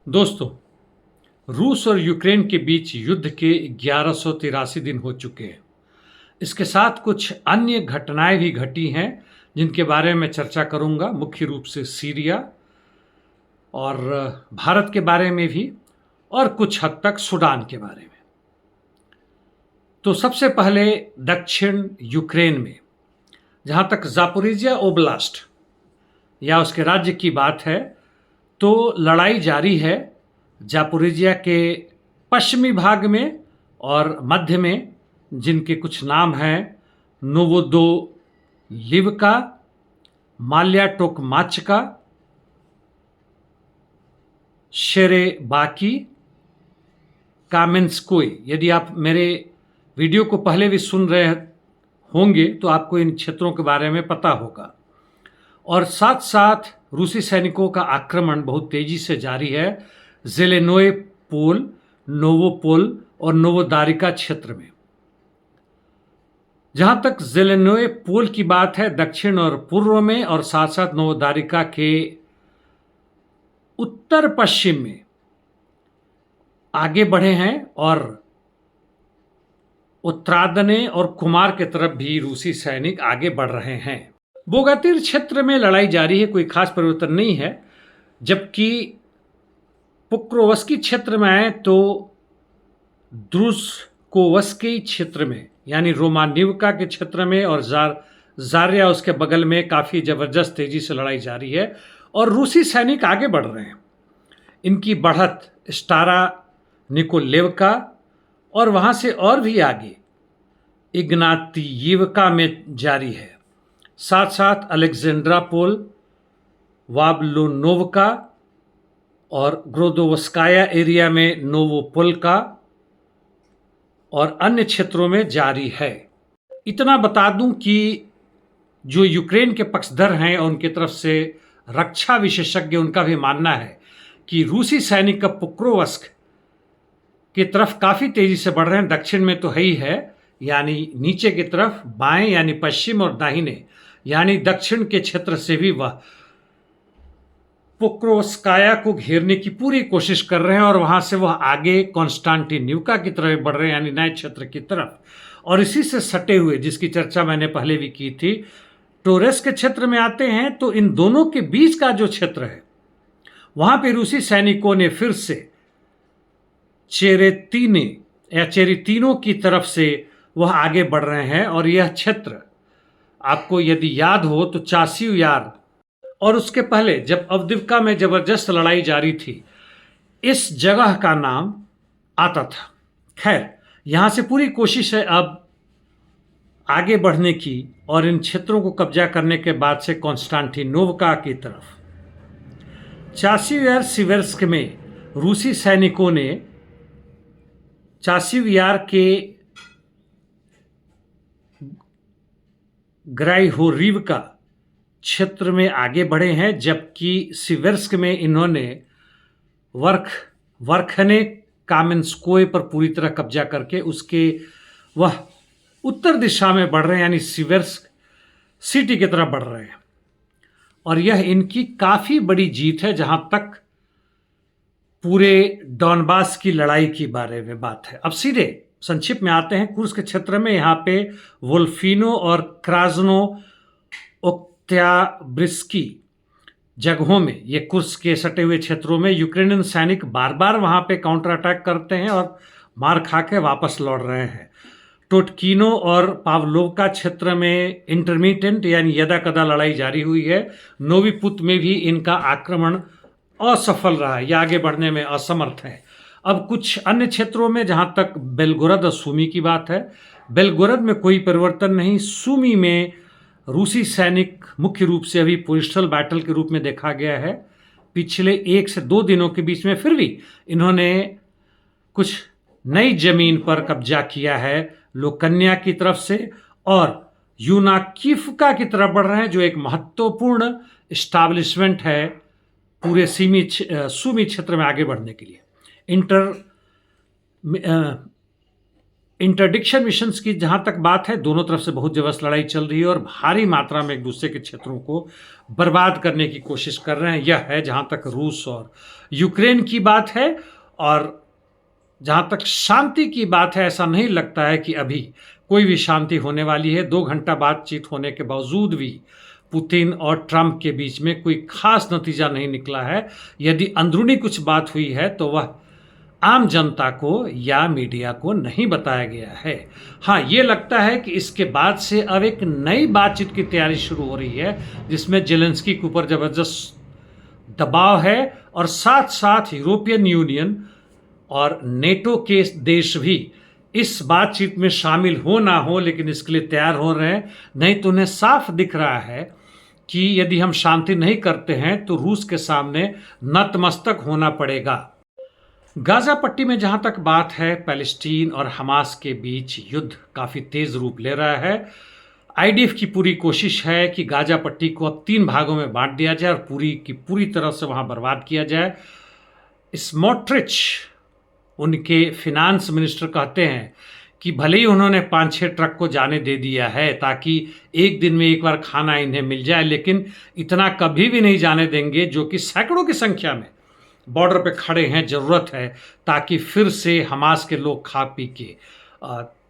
दोस्तों, रूस और यूक्रेन के बीच युद्ध के 1183 दिन हो चुके हैं। इसके साथ कुछ अन्य घटनाएं भी घटी हैं जिनके बारे में चर्चा करूंगा, मुख्य रूप से सीरिया और भारत के बारे में भी, और कुछ हद तक सूडान के बारे में। तो सबसे पहले दक्षिण यूक्रेन में, जहां तक जापोरिजिया ओब्लास्ट या उसके राज्य की बात है, तो लड़ाई जारी है जापोरिजिया के पश्चिमी भाग में और मध्य में, जिनके कुछ नाम हैं नोवोदो लिवका, माल्याटोकमाचका, शेरेबाकी, कामेंस्कोय। यदि आप मेरे वीडियो को पहले भी सुन रहे होंगे तो आपको इन क्षेत्रों के बारे में पता होगा। और साथ साथ रूसी सैनिकों का आक्रमण बहुत तेजी से जारी है जेलेनोए पोल, नोवोपोल और नोवोदारिका क्षेत्र में। जहां तक जेलेनोए पोल की बात है, दक्षिण और पूर्व में, और साथ साथ नोवोदारिका के उत्तर पश्चिम में आगे बढ़े हैं, और उत्तरादने और कुमार के तरफ भी रूसी सैनिक आगे बढ़ रहे हैं। बोगातिर क्षेत्र में लड़ाई जारी है, कोई खास परिवर्तन नहीं है। जबकि पुक्रोवस्की क्षेत्र में आए तो द्रुस्कोवस्की क्षेत्र में, यानी रोमानिवका के क्षेत्र में, और जारिया उसके बगल में काफ़ी ज़बरदस्त तेज़ी से लड़ाई जारी है और रूसी सैनिक आगे बढ़ रहे हैं। इनकी बढ़त स्टारा निकोलेवका और वहाँ से और भी आगे इग्नातीयिवका में जारी है। साथ साथ अलेक्जेंड्रापोल, वाब्लोनोवका और ग्रोदोवस्काया एरिया में नोवोपोल्का और अन्य क्षेत्रों में जारी है। इतना बता दूं कि जो यूक्रेन के पक्षधर हैं और उनकी तरफ से रक्षा विशेषज्ञ, उनका भी मानना है कि रूसी सैनिक का पुक्रोवस्क की तरफ काफ़ी तेज़ी से बढ़ रहे हैं। दक्षिण में तो है ही है, यानी नीचे की तरफ बाएं यानी पश्चिम, और दाहिने यानी दक्षिण के क्षेत्र से भी वह पोक्रोवस्काया को घेरने की पूरी कोशिश कर रहे हैं, और वहां से वह आगे कॉन्स्टांटिन्युका की तरफ बढ़ रहे हैं, यानी नए क्षेत्र की तरफ। और इसी से सटे हुए, जिसकी चर्चा मैंने पहले भी की थी, टोरेस के क्षेत्र में आते हैं। तो इन दोनों के बीच का जो क्षेत्र है, वहां पे रूसी सैनिकों ने फिर से चेरेतीने या चेरितीनों की तरफ से वह आगे बढ़ रहे हैं। और यह क्षेत्र आपको यदि याद हो तो चासिव यार, और उसके पहले जब अवदिवका में जबरदस्त लड़ाई जारी थी, इस जगह का नाम आता था। खैर, यहां से पूरी कोशिश है अब आगे बढ़ने की, और इन क्षेत्रों को कब्जा करने के बाद से कॉन्स्टांटिनोवका की तरफ। चासिव यार सिवेर्स्क में रूसी सैनिकों ने चासिव यार के ग्राइहोरिवका क्षेत्र में आगे बढ़े हैं, जबकि सिवेर्स्क में इन्होंने वर्खने कामेंस्कोय पर पूरी तरह कब्जा करके उसके वह उत्तर दिशा में बढ़ रहे हैं, यानी सिवेर्स्क सिटी की तरफ बढ़ रहे हैं। और यह इनकी काफ़ी बड़ी जीत है जहां तक पूरे डॉनबास की लड़ाई के बारे में बात है। अब सीधे संक्षिप्त में आते हैं कुर्स्क के क्षेत्र में। यहाँ पे वोल्फिनो और क्राजनो ओक्त्याब्रिस्की जगहों में, ये कुर्स्क के सटे हुए क्षेत्रों में, यूक्रेनियन सैनिक बार बार वहाँ पे काउंटर अटैक करते हैं और मार खा के वापस लौट रहे हैं। टोटकिनो और पावलोवका क्षेत्र में इंटरमीडिएंट यानी यदा कदा लड़ाई जारी हुई है। नोविपुत में भी इनका आक्रमण असफल रहा है, या आगे बढ़ने में असमर्थ है। अब कुछ अन्य क्षेत्रों में, जहाँ तक बेलगोरद और सुमी की बात है, बेलगोरद में कोई परिवर्तन नहीं। सुमी में रूसी सैनिक मुख्य रूप से अभी पोजिशनल बैटल के रूप में देखा गया है। पिछले 1 से 2 दिनों के बीच में फिर भी इन्होंने कुछ नई जमीन पर कब्जा किया है, लोकन्या की तरफ से, और यूनाकिफका की तरफ बढ़ रहे हैं, जो एक महत्वपूर्ण इस्टाब्लिशमेंट है पूरे सुमी क्षेत्र में आगे बढ़ने के लिए। इंटरडिक्शन मिशंस की जहां तक बात है, दोनों तरफ से बहुत जबरदस्त लड़ाई चल रही है और भारी मात्रा में एक दूसरे के क्षेत्रों को बर्बाद करने की कोशिश कर रहे हैं। यह है जहां तक रूस और यूक्रेन की बात है। और जहां तक शांति की बात है, ऐसा नहीं लगता है कि अभी कोई भी शांति होने वाली है। 2 घंटा बातचीत होने के बावजूद भी पुतिन और ट्रंप के बीच में कोई खास नतीजा नहीं निकला है। यदि अंदरूनी कुछ बात हुई है तो वह आम जनता को या मीडिया को नहीं बताया गया है। हाँ, ये लगता है कि इसके बाद से अब एक नई बातचीत की तैयारी शुरू हो रही है, जिसमें जेलेंस्की के ऊपर जबरदस्त दबाव है और साथ साथ यूरोपियन यूनियन और नेटो के देश भी इस बातचीत में शामिल हो ना हो, लेकिन इसके लिए तैयार हो रहे हैं। नहीं तो उन्हें साफ दिख रहा है कि यदि हम शांति नहीं करते हैं तो रूस के सामने नतमस्तक होना पड़ेगा। गाजा पट्टी में जहां तक बात है, पैलेस्टीन और हमास के बीच युद्ध काफ़ी तेज रूप ले रहा है। आईडीएफ की पूरी कोशिश है कि गाजा पट्टी को अब 3 भागों में बांट दिया जाए और पूरी की पूरी तरह से वहां बर्बाद किया जाए। स्मोट्रिच, उनके फिनांस मिनिस्टर, कहते हैं कि भले ही उन्होंने 5-6 ट्रक को जाने दे दिया है ताकि एक दिन में एक बार खाना इन्हें मिल जाए, लेकिन इतना कभी भी नहीं जाने देंगे जो कि सैकड़ों की संख्या में बॉर्डर पे खड़े हैं। ज़रूरत है ताकि फिर से हमास के लोग खा पी के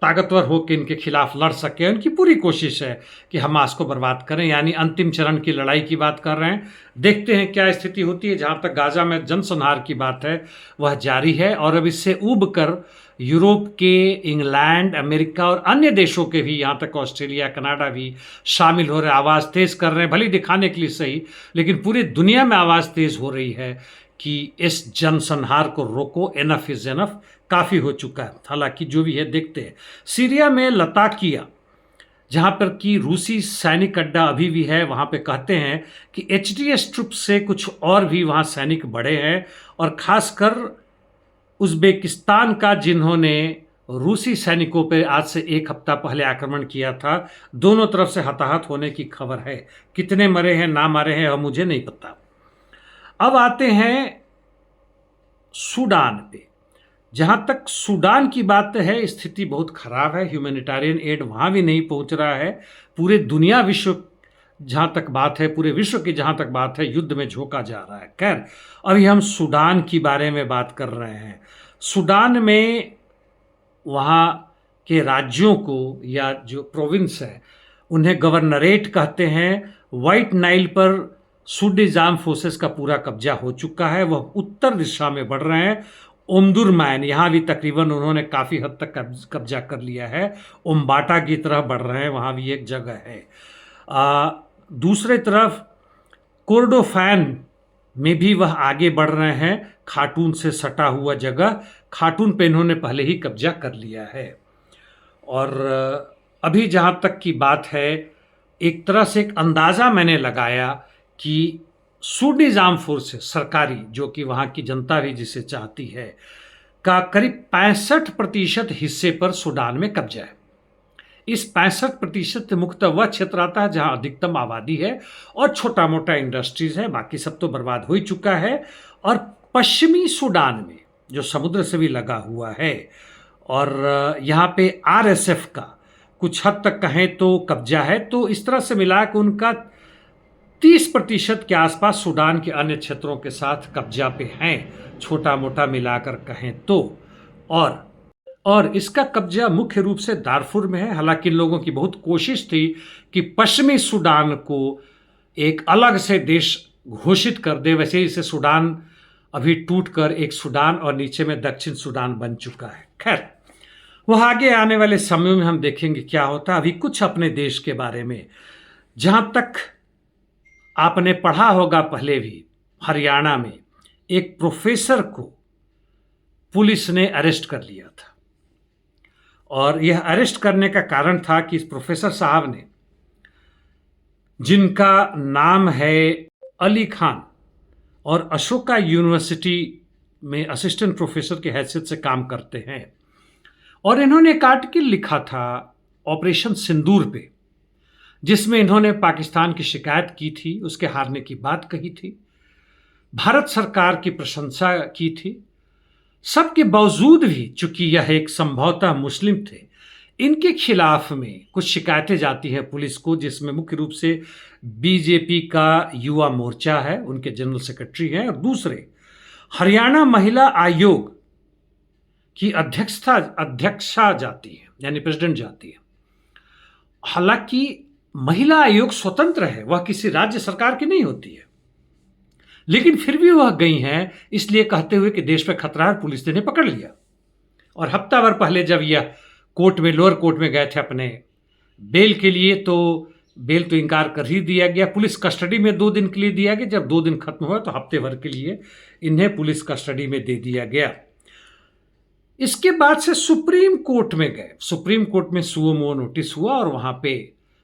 ताकतवर होकर इनके खिलाफ लड़ सकें। उनकी पूरी कोशिश है कि हमास को बर्बाद करें, यानी अंतिम चरण की लड़ाई की बात कर रहे हैं। देखते हैं क्या स्थिति होती है। जहाँ तक गाजा में जनसंहार की बात है वह जारी है और अब इससे ऊब कर यूरोप के, इंग्लैंड, अमेरिका और अन्य देशों के भी, यहाँ तक ऑस्ट्रेलिया, कनाडा भी शामिल हो रहे, आवाज़ तेज़ कर रहे हैं। भले दिखाने के लिए सही, लेकिन पूरी दुनिया में आवाज़ तेज़ हो रही है कि इस जनसंहार को रोको, एनफ इज एनफ, काफ़ी हो चुका है। हालांकि जो भी है देखते हैं। सीरिया में लताकिया, जहाँ पर कि रूसी सैनिक अड्डा अभी भी है, वहाँ पे कहते हैं कि एचटीएस ट्रुप से कुछ और भी वहाँ सैनिक बढ़े हैं और ख़ासकर उज़्बेकिस्तान का, जिन्होंने रूसी सैनिकों पर आज से 1 हफ्ता पहले आक्रमण किया था। दोनों तरफ से हताहत होने की खबर है। कितने मरे हैं, ना मरे हैं, अब मुझे नहीं पता। अब आते हैं सूडान पे। जहाँ तक सूडान की बात है, स्थिति बहुत खराब है। ह्यूमैनिटेरियन एड वहाँ भी नहीं पहुँच रहा है। पूरे दुनिया, विश्व जहाँ तक बात है, पूरे विश्व की जहाँ तक बात है, युद्ध में झोंका जा रहा है। खैर, अभी हम सूडान की बारे में बात कर रहे हैं। सूडान में वहाँ के राज्यों को, या जो प्रोविंस है, उन्हें गवर्नरेट कहते हैं। वाइट नाइल पर सूडीज आर्म फोर्सेस का पूरा कब्जा हो चुका है। वह उत्तर दिशा में बढ़ रहे हैं। ओमदुरमैन, यहाँ भी तकरीबन उन्होंने काफ़ी हद तक कब्जा कर लिया है। ओम्बाटा की तरफ बढ़ रहे हैं, वहाँ भी एक जगह है। दूसरे तरफ कोर्डोफैन में भी वह आगे बढ़ रहे हैं। खार्टूम से सटा हुआ जगह, खार्टूम पे इन्होंने पहले ही कब्जा कर लिया है। और अभी जहाँ तक की बात है, एक तरह से एक अंदाज़ा मैंने लगाया कि सूडीज आर्म फोर्सेस सरकारी, जो कि वहाँ की जनता भी जिसे चाहती है, का करीब 65% हिस्से पर सूडान में कब्जा है। इस 65% मुख्यतः वह क्षेत्र आता है जहाँ अधिकतम आबादी है और छोटा मोटा इंडस्ट्रीज है। बाकी सब तो बर्बाद हो ही चुका है। और पश्चिमी सूडान में, जो समुद्र से भी लगा हुआ है, और यहाँ पे आरएसएफ का कुछ हद तक कहें तो कब्जा है। तो इस तरह से मिला कि उनका 30% के आसपास सूडान के अन्य क्षेत्रों के साथ कब्जा पे हैं, छोटा मोटा मिलाकर कहें तो। और इसका कब्जा मुख्य रूप से दारफुर में है। हालांकि लोगों की बहुत कोशिश थी कि पश्चिमी सूडान को एक अलग से देश घोषित कर दे। वैसे ही इसे सूडान अभी टूटकर एक सूडान और नीचे में दक्षिण सूडान बन चुका है। खैर, वह आगे आने वाले समय में हम देखेंगे क्या होता है। अभी कुछ अपने देश के बारे में, जहां तक आपने पढ़ा होगा पहले भी, हरियाणा में एक प्रोफेसर को पुलिस ने अरेस्ट कर लिया था। और यह अरेस्ट करने का कारण था कि इस प्रोफेसर साहब ने, जिनका नाम है अली खान और अशोका यूनिवर्सिटी में असिस्टेंट प्रोफेसर की हैसियत से काम करते हैं, और इन्होंने एक आर्टिकल लिखा था ऑपरेशन सिंदूर पे, जिसमें इन्होंने पाकिस्तान की शिकायत की थी, उसके हारने की बात कही थी, भारत सरकार की प्रशंसा की थी। सबके बावजूद भी चूंकि यह एक संभवतः मुस्लिम थे, इनके खिलाफ में कुछ शिकायतें जाती हैं पुलिस को, जिसमें मुख्य रूप से बीजेपी का युवा मोर्चा है, उनके जनरल सेक्रेटरी हैं, और दूसरे हरियाणा महिला आयोग की अध्यक्षा जाती है, यानी प्रेसिडेंट जाती है। हालांकि महिला आयोग स्वतंत्र है, वह किसी राज्य सरकार की नहीं होती है, लेकिन फिर भी वह गई हैं इसलिए कहते हुए कि देश पे खतरा है, पुलिस ने इन्हें पकड़ लिया। और हफ्ता भर पहले जब यह कोर्ट में, लोअर कोर्ट में गए थे अपने बेल के लिए, तो बेल तो इनकार कर ही दिया गया। पुलिस कस्टडी में 2 दिन के लिए दिया गया। जब 2 दिन खत्म हुआ तो हफ्ते भर के लिए इन्हें पुलिस कस्टडी में दे दिया गया। इसके बाद से सुप्रीम कोर्ट में गए। सुप्रीम कोर्ट में सुओमो नोटिस हुआ और वहां पे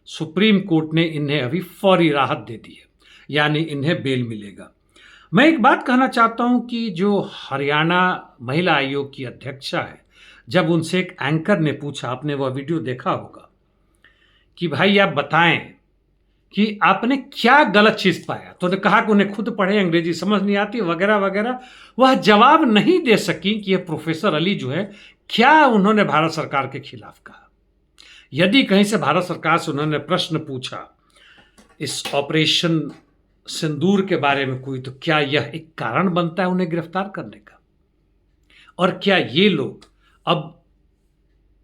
सुप्रीम कोर्ट ने इन्हें अभी फौरी राहत दे दी है, यानी इन्हें बेल मिलेगा। मैं एक बात कहना चाहता हूं कि जो हरियाणा महिला आयोग की अध्यक्षा है, जब उनसे एक एंकर ने पूछा, आपने वह वीडियो देखा होगा, कि भाई आप बताएं कि आपने क्या गलत चीज पाया, तो उन्होंने कहा कि उन्हें खुद पढ़े, अंग्रेजी समझ नहीं आती वगैरह वगैरह। वह जवाब नहीं दे सकी कि यह प्रोफेसर अली जो है क्या उन्होंने भारत सरकार के खिलाफ कहा। यदि कहीं से भारत सरकार से उन्होंने प्रश्न पूछा इस ऑपरेशन सिंदूर के बारे में कोई, तो क्या यह एक कारण बनता है उन्हें गिरफ्तार करने का? और क्या ये लोग अब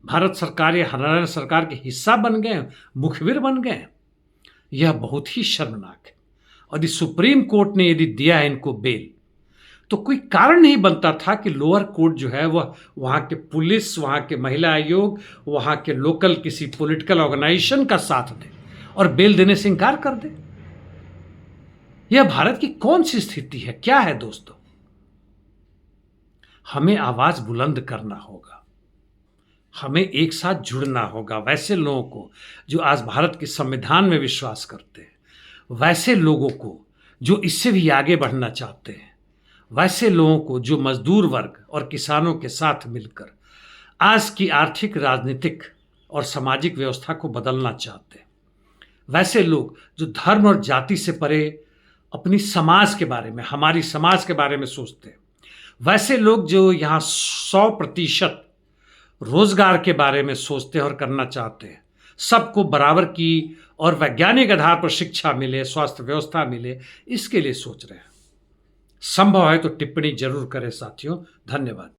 भारत सरकार या हरियाणा सरकार के हिस्सा बन गए, मुखबिर बन गए? यह बहुत ही शर्मनाक है। और इस सुप्रीम कोर्ट ने यदि दिया है इनको बेल, तो कोई कारण नहीं बनता था कि लोअर कोर्ट जो है वह वहां के पुलिस, वहां के महिला आयोग, वहां के लोकल किसी पॉलिटिकल ऑर्गेनाइजेशन का साथ दे और बेल देने से इंकार कर दे। यह भारत की कौन सी स्थिति है, क्या है दोस्तों? हमें आवाज बुलंद करना होगा, हमें एक साथ जुड़ना होगा। वैसे लोगों को जो आज भारत के संविधान में विश्वास करते हैं, वैसे लोगों को जो इससे भी आगे बढ़ना चाहते हैं, वैसे लोगों को जो मजदूर वर्ग और किसानों के साथ मिलकर आज की आर्थिक, राजनीतिक और सामाजिक व्यवस्था को बदलना चाहते हैं, वैसे लोग जो धर्म और जाति से परे अपनी समाज के बारे में, हमारी समाज के बारे में सोचते हैं, वैसे लोग जो यहाँ 100% रोजगार के बारे में सोचते हैं और करना चाहते हैं, सबको बराबर की और वैज्ञानिक आधार पर शिक्षा मिले, स्वास्थ्य व्यवस्था मिले, इसके लिए सोच रहे हैं। संभव है तो टिप्पणी जरूर करें साथियों। धन्यवाद।